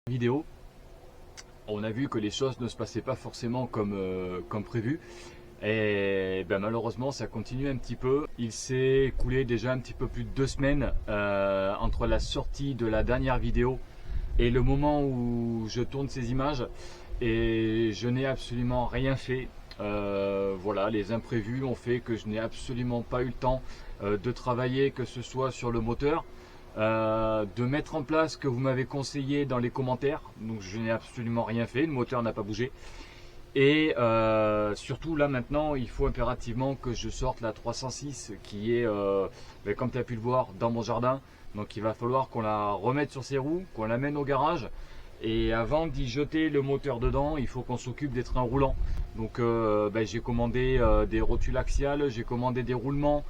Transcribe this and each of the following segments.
Vidéo, on a vu que les choses ne se passaient pas forcément comme prévu. Et ben malheureusement ça continue un petit peu. Il s'est écoulé déjà un petit peu plus de 2 semaines entre la sortie de la dernière vidéo et le moment où je tourne ces images, et je n'ai absolument rien fait. Voilà, les imprévus ont fait que je n'ai absolument pas eu le temps de travailler, que ce soit sur le moteur, de mettre en place ce que vous m'avez conseillé dans les commentaires. Donc je n'ai absolument rien fait, le moteur n'a pas bougé. Et surtout là maintenant, il faut impérativement que je sorte la 306 qui est, comme tu as pu le voir, dans mon jardin. Donc il va falloir qu'on la remette sur ses roues, qu'on l'amène au garage. Et avant d'y jeter le moteur dedans, il faut qu'on s'occupe des trains roulants. Donc j'ai commandé des rotules axiales, j'ai commandé des roulements,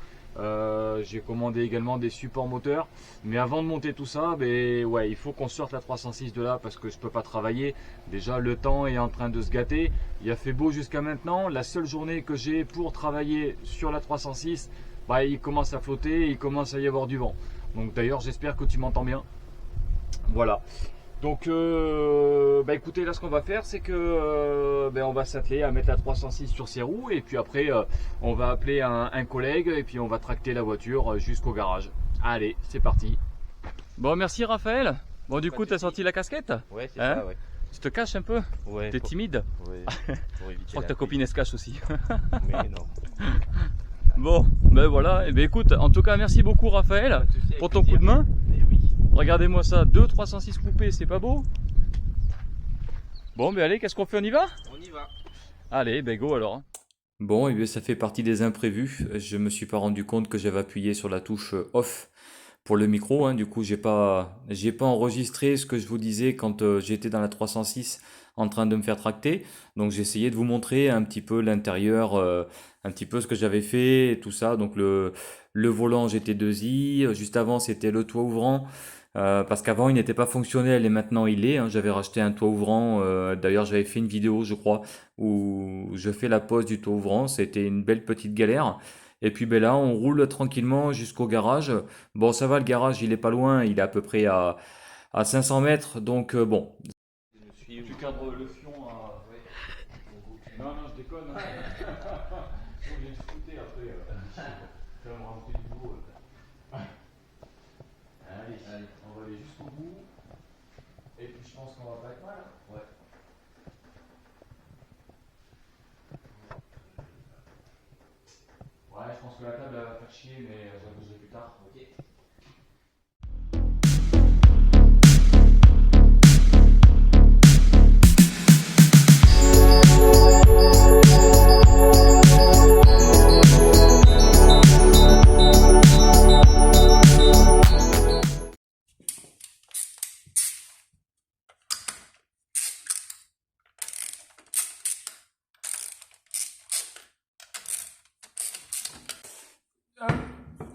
j'ai commandé également des supports moteurs. Mais avant de monter tout ça, ouais, il faut qu'on sorte la 306 de là parce que je ne peux pas travailler. Déjà le temps est en train de se gâter. Il a fait beau jusqu'à maintenant. La seule journée que j'ai pour travailler sur la 306, il commence à flotter, il commence à y avoir du vent. Donc d'ailleurs j'espère que tu m'entends bien. Voilà. Donc écoutez, là ce qu'on va faire, c'est que on va s'atteler à mettre la 306 sur ses roues, et puis après on va appeler un collègue et puis on va tracter la voiture jusqu'au garage. Allez, c'est parti. Bon, merci Raphaël. Bon, du coup tu as sorti la casquette? Ouais, c'est Hein? ça, ouais. Tu te caches un peu? Ouais, T'es timide? Ouais, pour éviter Je crois que la ta copine elle se cache aussi. Mais non. Bon, voilà. Et écoute, en tout cas merci beaucoup Raphaël pour ton coup de main. Mais oui. Regardez-moi ça, 2 306 coupés, c'est pas beau? Bon, allez, qu'est-ce qu'on fait, on y va? On y va. Allez, go alors. Bon, et bien ça fait partie des imprévus. Je me suis pas rendu compte que j'avais appuyé sur la touche off pour le micro, hein. Du coup, j'ai pas enregistré ce que je vous disais quand j'étais dans la 306 en train de me faire tracter. Donc j'ai essayé de vous montrer un petit peu l'intérieur, un petit peu ce que j'avais fait et tout ça. Donc le volant GT2i, juste avant c'était le toit ouvrant. Parce qu'avant il n'était pas fonctionnel et maintenant il est, hein. J'avais racheté un toit ouvrant, d'ailleurs j'avais fait une vidéo je crois où je fais la pose du toit ouvrant, c'était une belle petite galère. Et puis là on roule tranquillement jusqu'au garage. Bon, ça va, le garage il est pas loin, il est à peu près à 500 mètres, donc bon. Tu cadres le fion à... Ouais. Non, je déconne. Je vais te foutre après. Ça va me rajouter du boulot. Allez, on va aller jusqu'au bout. Et puis je pense qu'on va pas être mal. Ouais. Ouais, je pense que la table elle va faire chier, mais je la bougerai plus tard. Ok.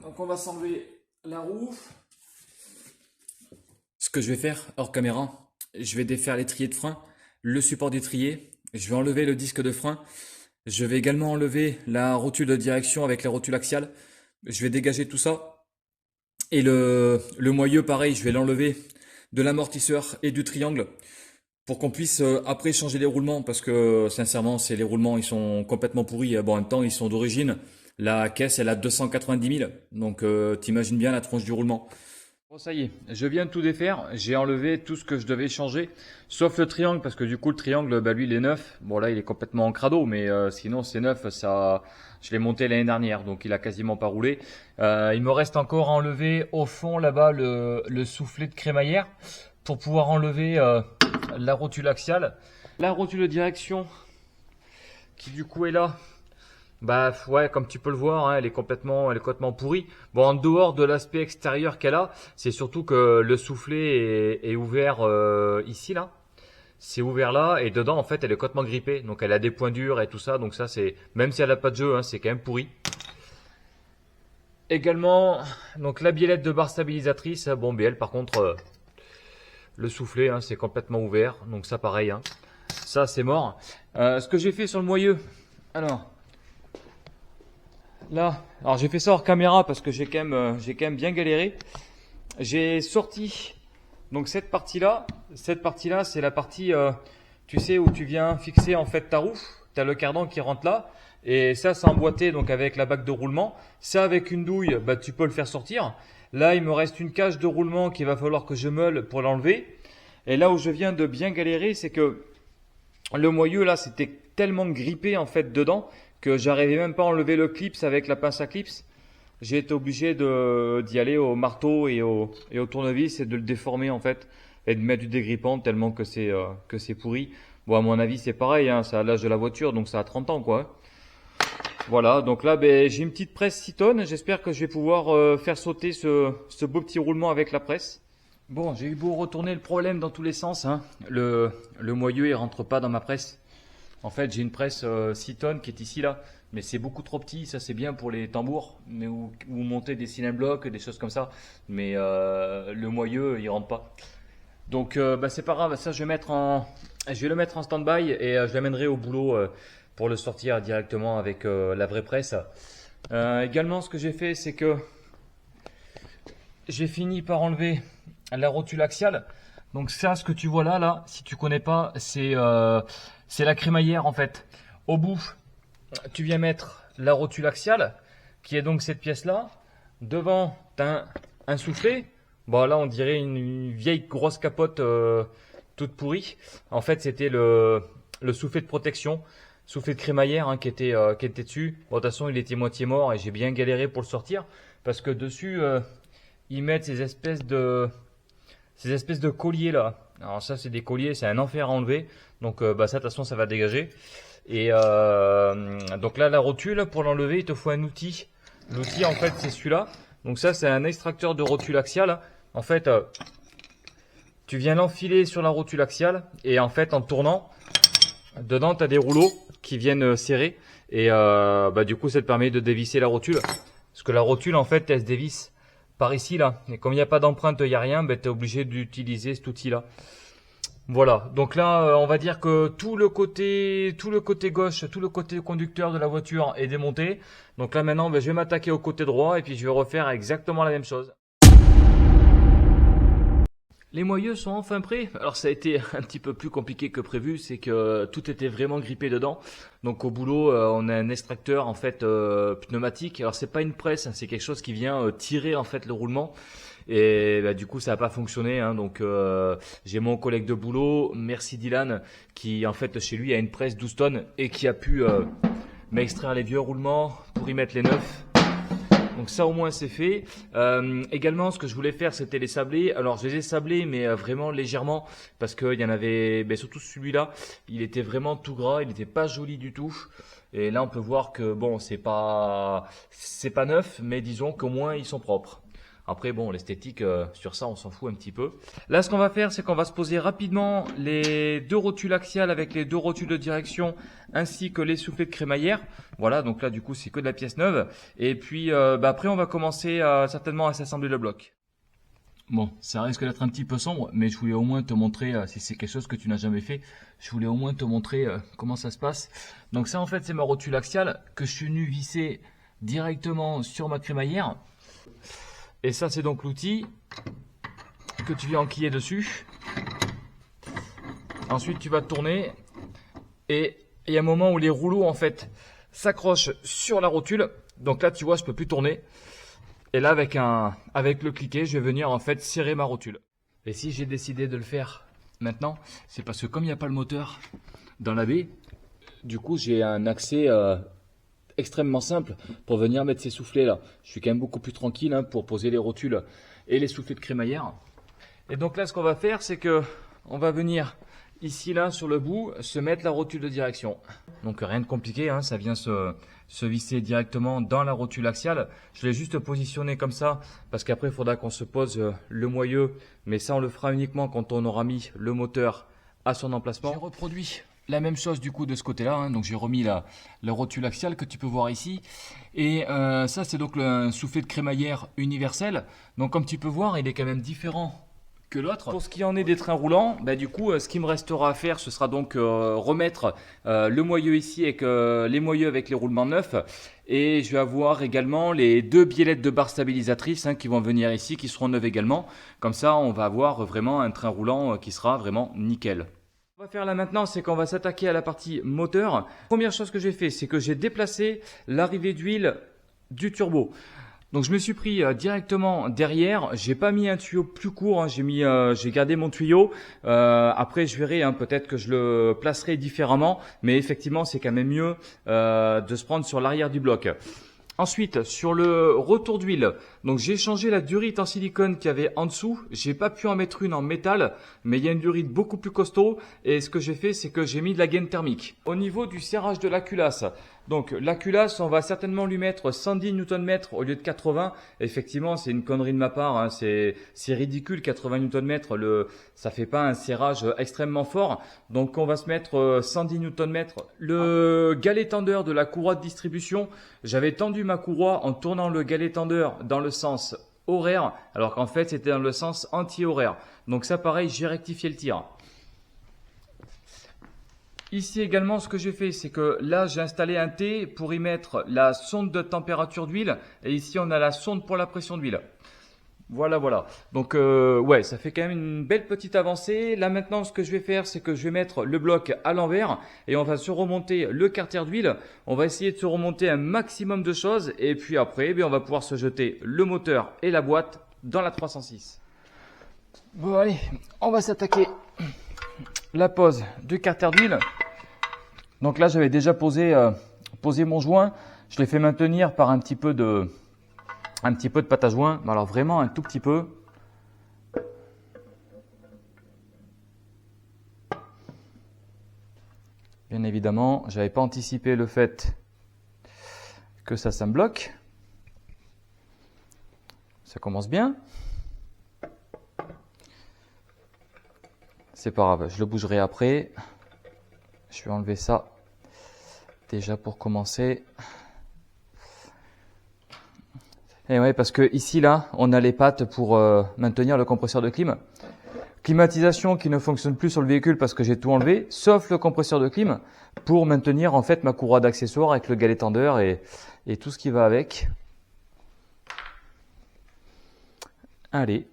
Donc on va s'enlever la roue. Ce que je vais faire hors caméra, je vais défaire l'étrier de frein, le support d'étrier, je vais enlever le disque de frein, je vais également enlever la rotule de direction avec la rotule axiale, je vais dégager tout ça. Et le moyeu pareil, je vais l'enlever de l'amortisseur et du triangle pour qu'on puisse après changer les roulements, parce que sincèrement les roulements ils sont complètement pourris. Bon, en même temps ils sont d'origine. La caisse elle a 290 000, donc t'imagines bien la tronche du roulement. Bon, ça y est, je viens de tout défaire, j'ai enlevé tout ce que je devais changer, sauf le triangle, parce que du coup le triangle, lui il est neuf. Bon là il est complètement en crado, mais sinon c'est neuf, ça, je l'ai monté l'année dernière, donc il a quasiment pas roulé. Il me reste encore à enlever au fond là-bas le soufflet de crémaillère, pour pouvoir enlever la rotule axiale. La rotule de direction, qui du coup est là, ouais, comme tu peux le voir, hein, elle est complètement pourrie. Bon, en dehors de l'aspect extérieur qu'elle a, c'est surtout que le soufflet est ouvert ici là. C'est ouvert là, et dedans en fait elle est complètement grippée. Donc elle a des points durs et tout ça. Donc ça c'est, même si elle a pas de jeu, hein, c'est quand même pourri. Également, donc la biellette de barre stabilisatrice. Bon, elle par contre, le soufflet, hein, c'est complètement ouvert. Donc ça pareil, hein. Ça c'est mort. Ce que j'ai fait sur le moyeu, alors. Là, alors j'ai fait ça hors caméra parce que j'ai quand même bien galéré. J'ai sorti Donc cette partie-là, c'est la partie, tu sais, où tu viens fixer en fait ta roue. Tu as le cardan qui rentre là. Et ça, c'est emboîté donc avec la bague de roulement. Ça, avec une douille, bah, tu peux le faire sortir. Là, il me reste une cage de roulement qu'il va falloir que je meule pour l'enlever. Et là où je viens de bien galérer, c'est que le moyeu là, c'était tellement grippé en fait dedans que j'arrivais même pas à enlever le clips avec la pince à clips. J'ai été obligé d'y aller au marteau et au tournevis et de le déformer en fait et de mettre du dégrippant tellement que c'est pourri. Bon, à mon avis, c'est pareil, hein, c'est à l'âge de la voiture, donc ça a 30 ans quoi. Voilà, donc là, ben, j'ai une petite presse 6 tonnes. J'espère que je vais pouvoir faire sauter ce beau petit roulement avec la presse. Bon, j'ai eu beau retourner le problème dans tous les sens, hein. Le moyeu, il rentre pas dans ma presse. En fait, j'ai une presse 6 tonnes qui est ici, là. Mais c'est beaucoup trop petit. Ça, c'est bien pour les tambours, mais où monter des cylindres blocs, des choses comme ça. Mais le moyeu, il rentre pas. Donc, bah, c'est pas grave. Ça, je vais le mettre en stand-by et je l'amènerai au boulot pour le sortir directement avec la vraie presse. Également, ce que j'ai fait, c'est que j'ai fini par enlever la rotule axiale. Donc ça, ce que tu vois là, si tu connais pas, c'est la crémaillère en fait. Au bout, tu viens mettre la rotule axiale, qui est donc cette pièce-là. Devant, tu as un soufflet. Bon là, on dirait une vieille grosse capote toute pourrie. En fait, c'était le soufflet de protection. Soufflet de crémaillère hein, qui était dessus. Bon, de toute façon, il était moitié mort et j'ai bien galéré pour le sortir parce que dessus, ils mettent ces espèces de colliers là. Alors ça, c'est des colliers, c'est un enfer à enlever. Donc, bah ça, de toute façon, ça va dégager. Et donc là, la rotule, pour l'enlever, il te faut un outil. L'outil, en fait, c'est celui-là. Donc ça, c'est un extracteur de rotule axiale. En fait, tu viens l'enfiler sur la rotule axiale et en fait, en tournant, dedans, tu as des rouleaux qui viennent serrer et bah, du coup ça te permet de dévisser la rotule parce que la rotule en fait elle se dévisse par ici là et comme il n'y a pas d'empreinte, il n'y a rien, ben, tu es obligé d'utiliser cet outil là. Voilà, donc là on va dire que tout le côté gauche, tout le côté conducteur de la voiture est démonté. Donc là maintenant ben, je vais m'attaquer au côté droit et puis je vais refaire exactement la même chose. Les moyeux sont enfin prêts. Alors ça a été un petit peu plus compliqué que prévu, c'est que tout était vraiment grippé dedans. Donc au boulot, on a un extracteur en fait pneumatique. Alors c'est pas une presse, hein, c'est quelque chose qui vient tirer en fait le roulement. Et bah, du coup ça n'a pas fonctionné. Hein. Donc j'ai mon collègue de boulot, merci Dylan, qui en fait chez lui a une presse 12 tonnes et qui a pu m'extraire les vieux roulements pour y mettre les neufs. Donc ça au moins c'est fait. Également ce que je voulais faire c'était les sablés. Alors je les ai sablés mais vraiment légèrement parce qu'il y en avait, surtout celui-là, il était vraiment tout gras, il n'était pas joli du tout. Et là on peut voir que bon c'est pas neuf mais disons qu'au moins ils sont propres. Après bon l'esthétique sur ça on s'en fout un petit peu. Là ce qu'on va faire c'est qu'on va se poser rapidement les deux rotules axiales avec les deux rotules de direction ainsi que les soufflets de crémaillère. Voilà donc là du coup c'est que de la pièce neuve. Et puis après on va commencer certainement à s'assembler le bloc. Bon ça risque d'être un petit peu sombre mais je voulais au moins te montrer si c'est quelque chose que tu n'as jamais fait. Je voulais au moins te montrer comment ça se passe. Donc ça en fait c'est ma rotule axiale que je suis venu visser directement sur ma crémaillère. Et ça, c'est donc l'outil que tu viens enquiller dessus. Ensuite, tu vas tourner. Et il y a un moment où les rouleaux, en fait, s'accrochent sur la rotule. Donc là, tu vois, je peux plus tourner. Et là, avec le cliquet, je vais venir, en fait, serrer ma rotule. Et si j'ai décidé de le faire maintenant, c'est parce que comme il n'y a pas le moteur dans la baie, du coup, j'ai un accès extrêmement simple pour venir mettre ces soufflets là. Je suis quand même beaucoup plus tranquille hein, pour poser les rotules et les soufflets de crémaillère. Et donc là ce qu'on va faire c'est que on va venir ici là sur le bout se mettre la rotule de direction. Donc rien de compliqué, hein, ça vient se visser directement dans la rotule axiale. Je l'ai juste positionné comme ça parce qu'après il faudra qu'on se pose le moyeu, mais ça on le fera uniquement quand on aura mis le moteur à son emplacement. J'ai reproduit la même chose du coup de ce côté là, hein. Donc j'ai remis la rotule axiale que tu peux voir ici et ça c'est donc le soufflet de crémaillère universel. Donc comme tu peux voir il est quand même différent que l'autre. Pour ce qui en est des trains roulants, bah, du coup, ce qui me restera à faire, ce sera donc remettre le moyeu ici avec les moyeux avec les roulements neufs. Et je vais avoir également les 2 biellettes de barres stabilisatrices qui vont venir ici, qui seront neuves également. Comme ça, on va avoir vraiment un train roulant qui sera vraiment nickel. Ce qu'on va faire là maintenant, c'est qu'on va s'attaquer à la partie moteur. Première chose que j'ai fait, c'est que j'ai déplacé l'arrivée d'huile du turbo. Donc je me suis pris directement derrière, j'ai pas mis un tuyau plus court, j'ai gardé mon tuyau. Après je verrai, peut-être que je le placerai différemment, mais effectivement c'est quand même mieux de se prendre sur l'arrière du bloc. Ensuite, sur le retour d'huile, donc j'ai changé la durite en silicone qu'il y avait en dessous. J'ai pas pu en mettre une en métal, mais il y a une durite beaucoup plus costaud. Et ce que j'ai fait, c'est que j'ai mis de la gaine thermique. Au niveau du serrage de la culasse, donc la culasse, on va certainement lui mettre 110 Nm au lieu de 80. Effectivement, c'est une connerie de ma part, c'est ridicule 80 Nm. Ça fait pas un serrage extrêmement fort. Donc on va se mettre 110 Nm. Le galet tendeur de la courroie de distribution, j'avais tendu ma courroie en tournant le galet tendeur dans le sens horaire, alors qu'en fait c'était dans le sens anti-horaire. Donc ça pareil, j'ai rectifié le tir. Ici également, ce que j'ai fait, c'est que là j'ai installé un T pour y mettre la sonde de température d'huile, et ici on a la sonde pour la pression d'huile. Voilà. Donc ouais, ça fait quand même une belle petite avancée. Là maintenant, ce que je vais faire, c'est que je vais mettre le bloc à l'envers et on va se remonter le carter d'huile. On va essayer de se remonter un maximum de choses et puis après, on va pouvoir se jeter le moteur et la boîte dans la 306. Bon allez, on va s'attaquer la pose du carter d'huile. Donc là, j'avais déjà posé mon joint. Je l'ai fait maintenir par un petit peu de pâte à joint, mais alors vraiment un tout petit peu. Bien évidemment, je n'avais pas anticipé le fait que ça me bloque. Ça commence bien. C'est pas grave, je le bougerai après. Je vais enlever ça déjà pour commencer. Et ouais, parce que ici, là, on a les pattes pour maintenir le compresseur de clim. Climatisation qui ne fonctionne plus sur le véhicule parce que j'ai tout enlevé, sauf le compresseur de clim pour maintenir en fait ma courroie d'accessoires avec le galet tendeur et tout ce qui va avec. Allez.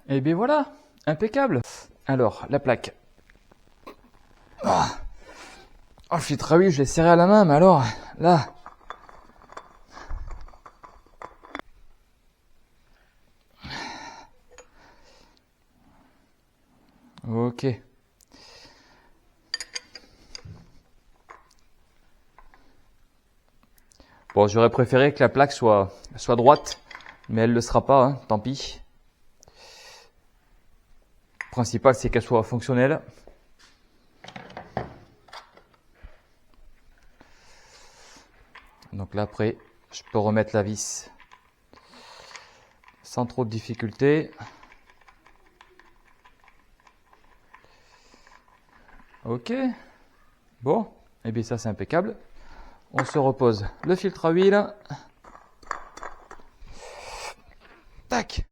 Et bien voilà, impeccable. Alors, la plaque. Oh, le filtre à huile, je l'ai serré à la main, mais alors, là. Ok. Bon, j'aurais préféré que la plaque soit droite, mais elle ne le sera pas, tant pis. Le principal, c'est qu'elle soit fonctionnelle. Donc là, après, je peux remettre la vis sans trop de difficulté. Ok. Bon, et bien ça, c'est impeccable. On se repose le filtre à huile. Tac.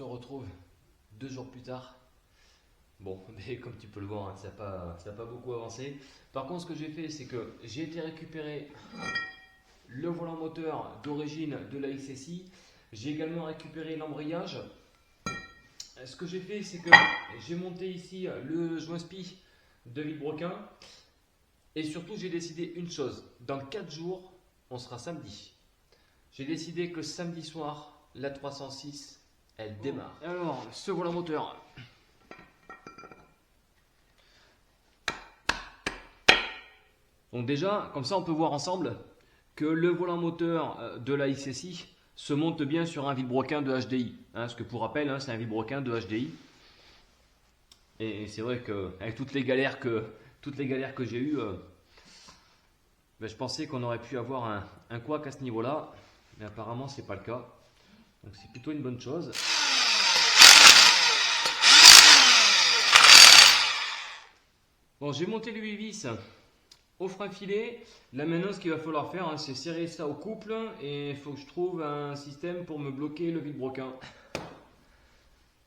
se retrouve 2 jours plus tard. Bon, mais comme tu peux le voir, hein, ça n'a pas beaucoup avancé. Par contre, ce que j'ai fait, c'est que j'ai été récupérer le volant moteur d'origine de la XSI. J'ai également récupéré l'embrayage. Ce que j'ai fait, c'est que j'ai monté ici le joint spi de Villebrequin. Et surtout, j'ai décidé une chose. Dans 4 jours, on sera samedi. J'ai décidé que samedi soir, la 306, elle démarre. Alors, ce volant moteur. Donc déjà, comme ça, on peut voir ensemble que le volant moteur de la XSI se monte bien sur un Villebrequin de HDI. Hein, parce que pour rappel, hein, c'est un Villebrequin de HDI. Et c'est vrai qu'avec toutes les galères que j'ai eues, ben, je pensais qu'on aurait pu avoir un couac à ce niveau-là. Mais apparemment, c'est pas le cas. Donc c'est plutôt une bonne chose. Bon, j'ai monté le 8 vis au frein filet. Là maintenant, ce qu'il va falloir faire, hein, c'est serrer ça au couple et il faut que je trouve un système pour me bloquer le Villebrequin.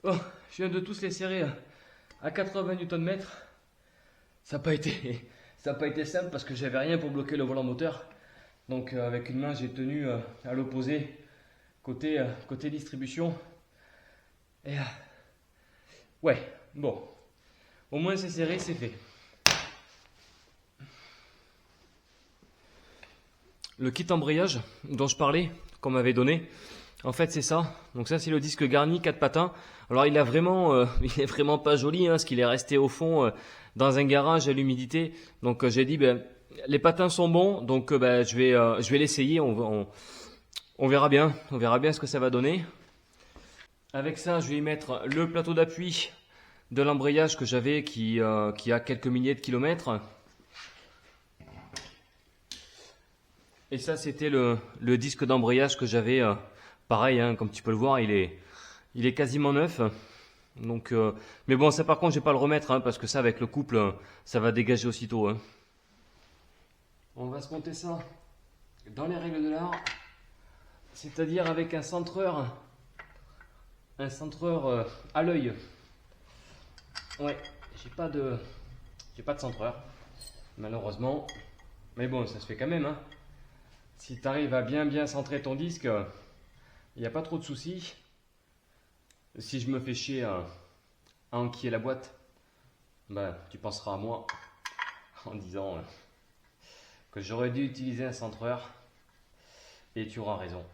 Oh, je viens de tous les serrer à 80 Nm. Ça n'a pas été simple parce que j'avais rien pour bloquer le volant moteur. Donc avec une main, j'ai tenu à l'opposé côté distribution. Et ouais, bon, au moins c'est serré, c'est fait. Le kit embrayage dont je parlais, qu'on m'avait donné, en fait c'est ça. Donc ça c'est le disque garni 4 patins. Alors il est vraiment pas joli, hein, parce qu'il est resté au fond dans un garage à l'humidité. Donc j'ai dit ben, les patins sont bons, donc ben, je vais l'essayer. On verra bien ce que ça va donner. Avec ça je vais y mettre le plateau d'appui de l'embrayage que j'avais qui a quelques milliers de kilomètres. Et ça, c'était le disque d'embrayage que j'avais. Pareil, hein, comme tu peux le voir, il est quasiment neuf. Donc, mais bon, ça par contre, je vais pas le remettre, hein, parce que ça, avec le couple, ça va dégager aussitôt. Hein. On va se monter ça dans les règles de l'art, c'est-à-dire avec un centreur à l'œil. Ouais, j'ai pas de centreur, malheureusement. Mais bon, ça se fait quand même, hein. Si tu arrives à bien centrer ton disque, il n'y a pas trop de soucis. Si je me fais chier à enquiller la boîte, ben, tu penseras à moi en disant que j'aurais dû utiliser un centreur et tu auras raison.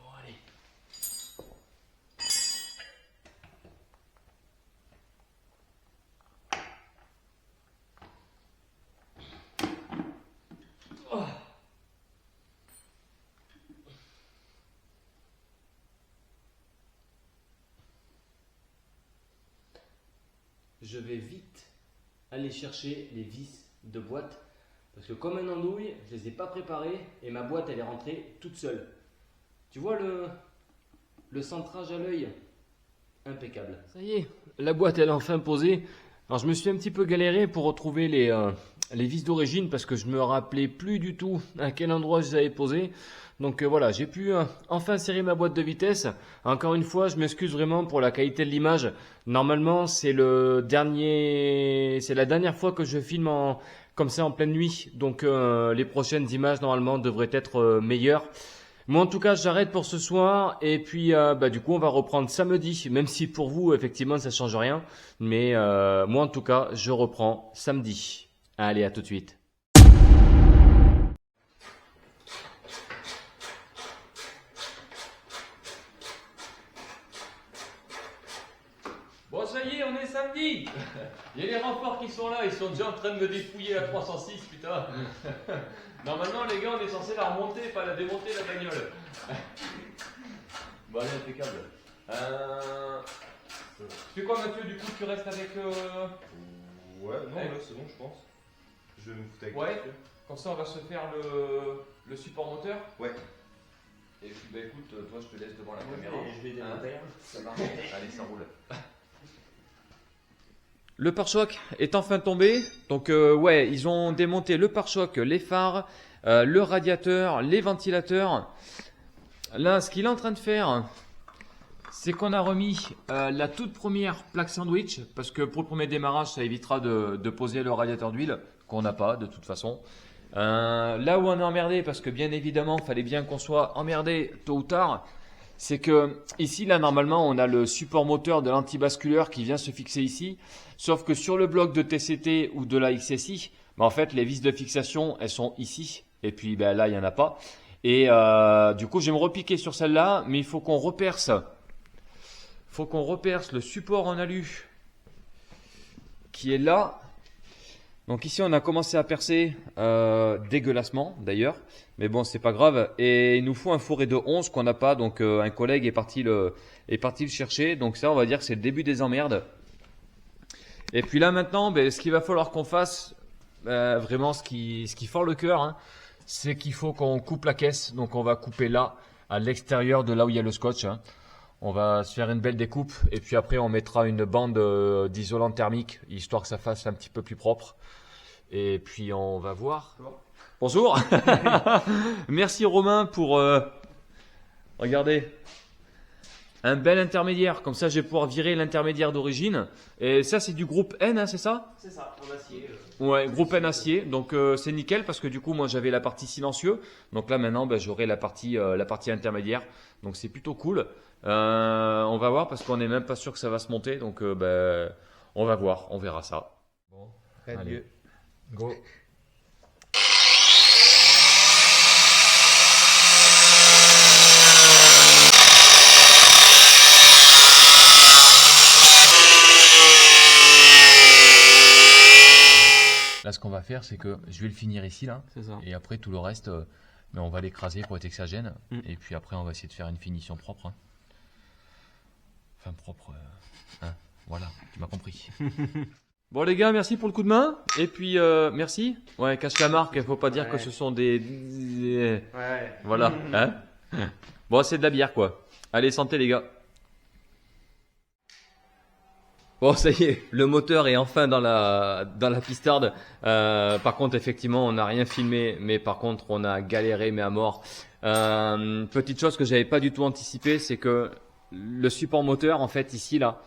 Bon, allez. Oh. Je vais vite aller chercher les vis de boîte parce que comme un andouille, je les ai pas préparées et ma boîte elle est rentrée toute seule. Tu vois le centrage à l'œil, impeccable. Ça y est, la boîte elle est enfin posée. Alors je me suis un petit peu galéré pour retrouver les vis d'origine parce que je me rappelais plus du tout à quel endroit je les avais posées. Donc voilà, j'ai pu enfin serrer ma boîte de vitesse. Encore une fois, je m'excuse vraiment pour la qualité de l'image. Normalement, c'est la dernière fois que je filme comme ça en pleine nuit. Donc les prochaines images normalement devraient être meilleures. Moi en tout cas, j'arrête pour ce soir et puis du coup, on va reprendre samedi. Même si pour vous, effectivement, ça change rien. Mais moi en tout cas, je reprends samedi. Allez, à tout de suite. Bon, ça y est, on est samedi. Il y a les renforts qui sont là, ils sont déjà en train de me dépouiller la 306, putain. Normalement, les gars, on est censé la remonter, pas la démonter, la bagnole. Bon, allez, impeccable. Tu fais quoi, Mathieu? Du coup, tu restes avec... Ouais, non, là c'est bon, je pense. Je vais me foutre avec Ouais, comme ça, on va se faire le support moteur. Ouais. Et puis, bah écoute, toi, je te laisse devant la caméra. Je vais démonter. Ça marche. Allez, ça roule. Le pare-choc est enfin tombé. Donc ouais, ils ont démonté le pare-choc, les phares, le radiateur, les ventilateurs. Là, ce qu'il est en train de faire, c'est qu'on a remis la toute première plaque sandwich, parce que pour le premier démarrage, ça évitera de poser le radiateur d'huile, qu'on n'a pas de toute façon. Là où on est emmerdé, parce que bien évidemment, il fallait bien qu'on soit emmerdé tôt ou tard, c'est que ici, là, normalement, on a le support moteur de l'antibasculeur qui vient se fixer ici, sauf que sur le bloc de TCT ou de la XSI, en fait, les vis de fixation, elles sont ici, et puis là, il n'y en a pas. Et du coup, je vais me repiquer sur celle-là, mais il faut qu'on reperce. Le support en alu qui est là. Donc ici, on a commencé à percer dégueulassement d'ailleurs, mais bon, c'est pas grave. Et il nous faut un fourré de 11 qu'on n'a pas, donc un collègue est parti le chercher. Donc ça, on va dire que c'est le début des emmerdes. Et puis là maintenant, ce qu'il va falloir qu'on fasse, vraiment ce qui ford le cœur, hein, c'est qu'il faut qu'on coupe la caisse. Donc on va couper là, à l'extérieur de là où il y a le scotch. Hein. On va se faire une belle découpe et puis après on mettra une bande d'isolant thermique, histoire que ça fasse un petit peu plus propre. Et puis on va voir. Bonjour. Merci Romain pour regardez, un bel intermédiaire. Comme ça je vais pouvoir virer l'intermédiaire d'origine. Et ça c'est du groupe N, hein, c'est ça? C'est ça, en acier. Ouais, groupe N acier. Donc c'est nickel parce que du coup moi j'avais la partie silencieux. Donc là maintenant j'aurai la partie intermédiaire. Donc c'est plutôt cool. On va voir parce qu'on n'est même pas sûr que ça va se monter. Donc on va voir, on verra ça. Bon, Allez. go. Là, ce qu'on va faire, c'est que je vais le finir ici, là. C'est ça. Et après, tout le reste, mais on va l'écraser pour être hexagène. Et puis après, on va essayer de faire une finition propre. Hein. Enfin, propre. Hein. Voilà, tu m'as compris. Bon les gars, merci pour le coup de main. Et puis merci. Ouais, cache la marque, il faut pas dire que ce sont des... Ouais. Voilà. Hein. Bon, c'est de la bière quoi. Allez, santé les gars. Bon, ça y est, le moteur est enfin dans la pistarde. Par contre, effectivement, on n'a rien filmé, mais par contre, on a galéré, mais à mort. Petite chose que j'avais pas du tout anticipé, c'est que le support moteur, en fait, ici, là,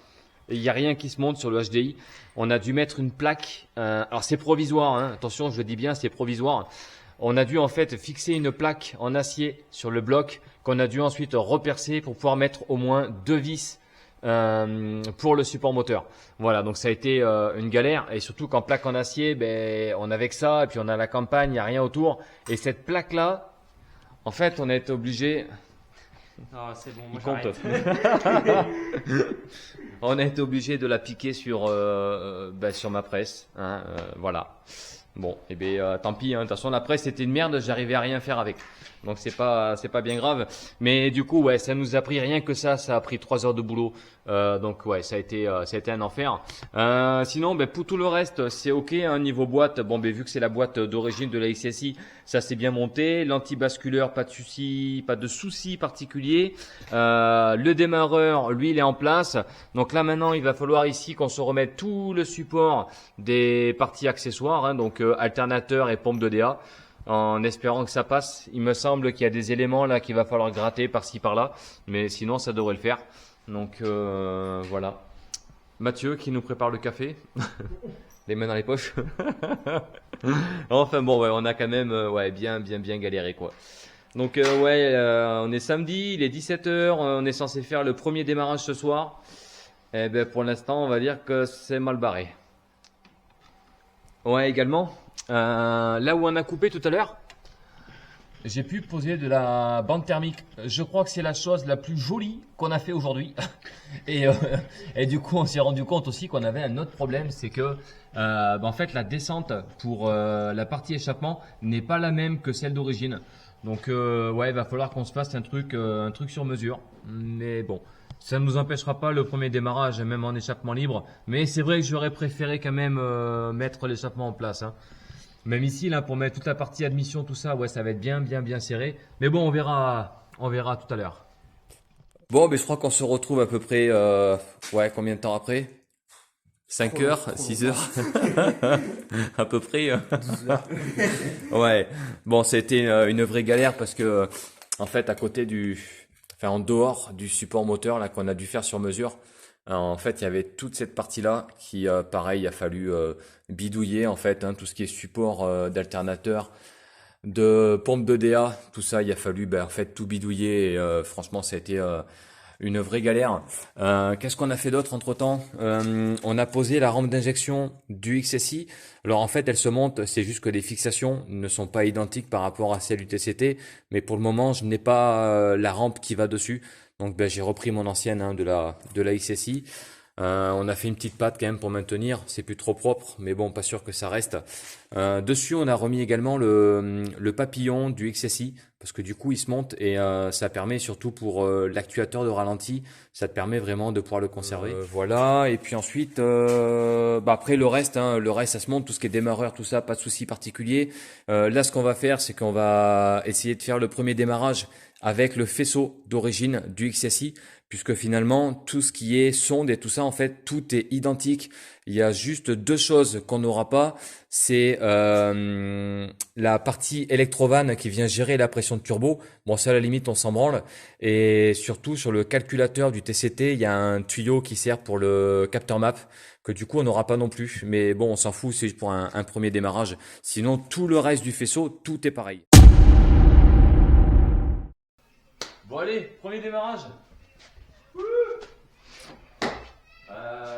il n'y a rien qui se monte sur le HDI. On a dû mettre une plaque. Alors, c'est provisoire, hein, attention, je le dis bien, c'est provisoire. On a dû, en fait, fixer une plaque en acier sur le bloc qu'on a dû ensuite repercer pour pouvoir mettre au moins 2 vis pour le support moteur. Voilà, donc ça a été une galère et surtout qu'en plaque en acier, on avait que ça et puis on a la campagne, il n'y a rien autour. Et cette plaque là, en fait, on a été obligé. Ah, c'est bon, moi Il compte. j'arrête. On a été obligé de la piquer sur ma presse. Hein, voilà. Bon, et tant pis. Hein. De toute façon, la presse c'était une merde. J'arrivais à rien faire avec. Donc c'est pas bien grave. Mais du coup, ouais, ça nous a pris rien que ça. Ça a pris 3 heures de boulot. Donc ouais, ça a été un enfer. Sinon, pour tout le reste, c'est ok. Hein, niveau boîte, bon, vu que c'est la boîte d'origine de la XSI, ça s'est bien monté. L'antibasculeur, pas de souci particulier. Le démarreur, lui, il est en place. Donc là maintenant, il va falloir ici qu'on se remette tout le support des parties accessoires, hein, donc alternateur et pompe de DA. En espérant que ça passe. Il me semble qu'il y a des éléments là qu'il va falloir gratter par-ci par-là, mais sinon ça devrait le faire. Donc voilà. Mathieu qui nous prépare le café, les mains dans les poches. Enfin bon, ouais, on a quand même bien galéré quoi. Donc on est samedi, il est 17h, on est censé faire le premier démarrage ce soir. Et pour l'instant, on va dire que c'est mal barré. Ouais, également. Là où on a coupé tout à l'heure, j'ai pu poser de la bande thermique. Je crois que c'est la chose la plus jolie qu'on a fait aujourd'hui. Et du coup, on s'est rendu compte aussi qu'on avait un autre problème, c'est que en fait, la descente pour la partie échappement n'est pas la même que celle d'origine. Donc, il va falloir qu'on se fasse un truc sur mesure. Mais bon, ça ne nous empêchera pas le premier démarrage, même en échappement libre. Mais c'est vrai que j'aurais préféré quand même mettre l'échappement en place. Hein. Même ici, là, pour mettre toute la partie admission, tout ça, ouais, ça va être bien serré. Mais bon, on verra tout à l'heure. Bon, je crois qu'on se retrouve à peu près, combien de temps après? 5 heures, 6 heures, à peu près. 12 heures. Ouais. Bon, c'était une vraie galère parce que, en fait, à côté enfin en dehors du support moteur là qu'on a dû faire sur mesure. En fait, il y avait toute cette partie-là qui, pareil, il a fallu bidouiller en fait, hein, tout ce qui est support d'alternateur, de pompe de DA, tout ça, il a fallu en fait tout bidouiller. Et, franchement, ça a été une vraie galère. Qu'est-ce qu'on a fait d'autre entre-temps? On a posé la rampe d'injection du XSI. Alors en fait, elle se monte, c'est juste que les fixations ne sont pas identiques par rapport à celles du TCT, mais pour le moment, je n'ai pas la rampe qui va dessus. Donc j'ai repris mon ancienne de la XSI. On a fait une petite patte quand même pour maintenir, c'est plus trop propre, mais bon, pas sûr que ça reste. Dessus, on a remis également le papillon du XSI, parce que du coup, il se monte et ça permet surtout pour l'actuateur de ralenti, ça te permet vraiment de pouvoir le conserver. Voilà, et puis ensuite, après le reste, ça se monte, tout ce qui est démarreur, tout ça, pas de souci particulier. Là, ce qu'on va faire, c'est qu'on va essayer de faire le premier démarrage avec le faisceau d'origine du XSI, puisque finalement tout ce qui est sonde et tout ça, en fait, tout est identique. Il y a juste deux choses qu'on n'aura pas, c'est la partie électrovanne qui vient gérer la pression de turbo. Bon, ça à la limite on s'en branle. Et surtout sur le calculateur du TCT, il y a un tuyau qui sert pour le capteur map, que du coup on n'aura pas non plus. Mais bon, on s'en fout, c'est juste pour un premier démarrage. Sinon tout le reste du faisceau, tout est pareil. Bon allez, premier démarrage.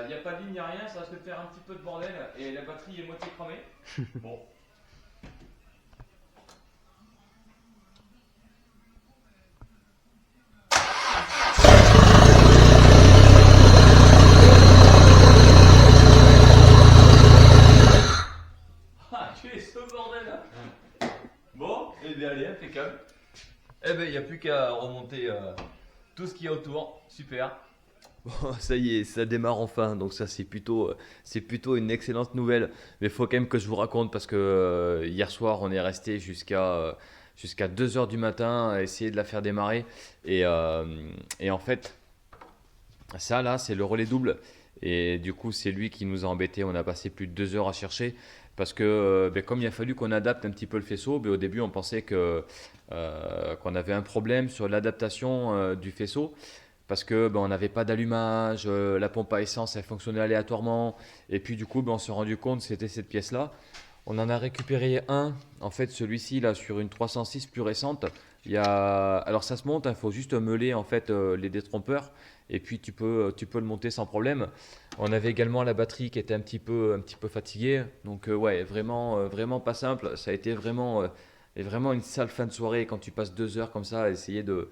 Il n'y a pas de ligne, il n'y a rien, ça risque de faire un petit peu de bordel et la batterie est moitié cramée. Bon. Ah, tu es ce bordel là. Bon, et bien allez, impeccable. Eh ben, il n'y a plus qu'à remonter tout ce qu'il y a autour. Super. Bon, ça y est, ça démarre enfin, donc ça c'est plutôt une excellente nouvelle. Mais il faut quand même que je vous raconte parce que hier soir on est resté jusqu'à 2 heures du matin à essayer de la faire démarrer. Et en fait, ça là c'est le relais double. Et du coup c'est lui qui nous a embêtés, on a passé plus de 2 heures à chercher. Parce que comme il a fallu qu'on adapte un petit peu le faisceau, au début on pensait qu'on avait un problème sur l'adaptation du faisceau. Parce que on n'avait pas d'allumage, la pompe à essence elle fonctionnait aléatoirement. Et puis du coup on s'est rendu compte que c'était cette pièce là. On en a récupéré un, en fait celui-ci là sur une 306 plus récente. Alors ça se monte, il faut juste meuler en fait les détrompeurs. Et puis tu peux le monter sans problème. On avait également la batterie qui était un petit peu fatiguée. Donc ouais, vraiment pas simple. Ça a été vraiment une sale fin de soirée quand tu passes 2 heures comme ça à essayer de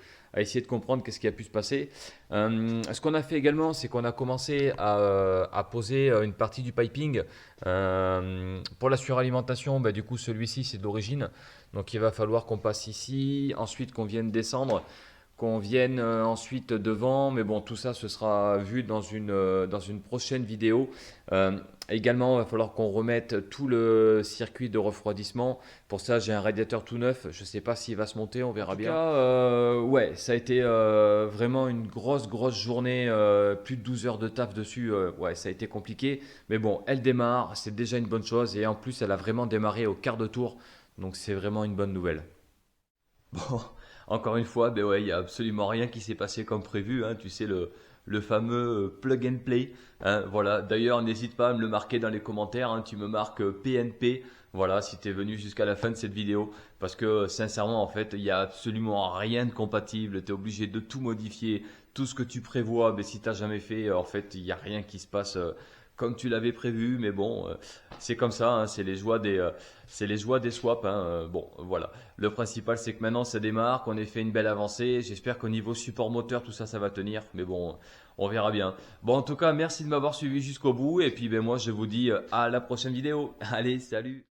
comprendre qu'est-ce qui a pu se passer. Ce qu'on a fait également, c'est qu'on a commencé à poser une partie du piping. Pour la suralimentation, du coup celui-ci c'est d'origine. Donc il va falloir qu'on passe ici, ensuite qu'on vienne descendre, qu'on vienne ensuite devant, mais bon tout ça ce sera vu dans une prochaine vidéo. Également il va falloir qu'on remette tout le circuit de refroidissement. Pour ça j'ai un radiateur tout neuf, je ne sais pas s'il va se monter, on verra bien. En tout cas, ouais, ça a été vraiment une grosse journée, plus de 12 heures de taf dessus, ouais ça a été compliqué, mais bon elle démarre, c'est déjà une bonne chose et en plus elle a vraiment démarré au quart de tour, donc c'est vraiment une bonne nouvelle. Bon, encore une fois, ouais, il n'y a absolument rien qui s'est passé comme prévu, hein, tu sais, le fameux plug and play. Hein, voilà. D'ailleurs, n'hésite pas à me le marquer dans les commentaires, hein, tu me marques PNP, voilà, si tu es venu jusqu'à la fin de cette vidéo. Parce que sincèrement, en fait, il n'y a absolument rien de compatible, tu es obligé de tout modifier, tout ce que tu prévois, mais si tu n'as jamais fait, en fait, il n'y a rien qui se passe comme tu l'avais prévu, mais bon, c'est comme ça, hein, c'est les joies des swaps. Hein, bon, voilà. Le principal, c'est que maintenant ça démarre, qu'on ait fait une belle avancée. J'espère qu'au niveau support moteur, tout ça, ça va tenir. Mais bon, on verra bien. Bon, en tout cas, merci de m'avoir suivi jusqu'au bout. Et puis, moi, je vous dis à la prochaine vidéo. Allez, salut!